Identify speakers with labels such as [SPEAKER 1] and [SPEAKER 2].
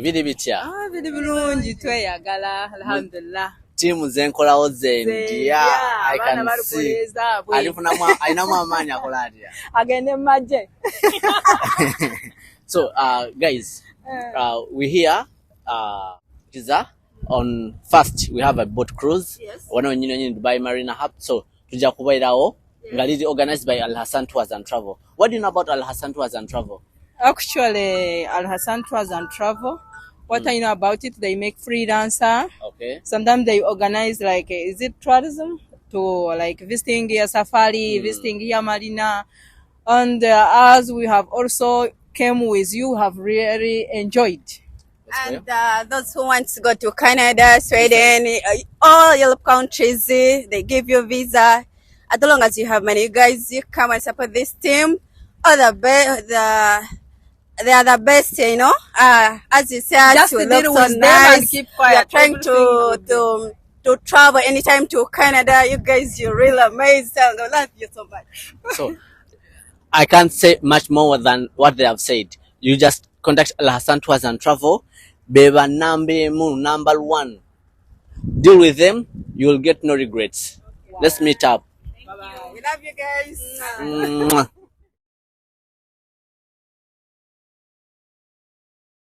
[SPEAKER 1] Bidi bitya?
[SPEAKER 2] Bidi bulungi tweyagala alhamdulillah.
[SPEAKER 1] Timu zenkolawo zendia I can see. Alinamu amaanyi akola atya?
[SPEAKER 2] Agende maje.
[SPEAKER 1] So guys, we here on first we have a boat cruise.
[SPEAKER 2] Yes.
[SPEAKER 1] One in Dubai Marina Hub. So tujja kubairawo nga liri organized by Al Hassan Tours and Travel. What do you know about Al Hassan Tours and Travel?
[SPEAKER 2] Actually, Al Hassan Tours and Travel. What I know about it, they make freelancer.
[SPEAKER 1] Okay.
[SPEAKER 2] Sometimes they organize like, is it tourism? To like visiting your safari, visiting your marina. And as we have also came with you, have really enjoyed.
[SPEAKER 3] And those who want to go to Canada, Sweden, all Europe countries, they give you visa. As long as you have money, you guys, you come and support this team. All they are the best, you know. As you said,
[SPEAKER 2] Just
[SPEAKER 3] you
[SPEAKER 2] deal
[SPEAKER 3] look so
[SPEAKER 2] with them
[SPEAKER 3] nice.
[SPEAKER 2] and keep quiet.
[SPEAKER 3] You are trying to travel anytime to Canada. You guys, you're really amazing. I love you so much.
[SPEAKER 1] So I can't say much more than what they have said. You just contact Al Hassan Tours and Travel. Beba number one. Deal with them. You will get no regrets. Let's meet up.
[SPEAKER 3] Bye-bye. We love you guys.
[SPEAKER 1] Mwah.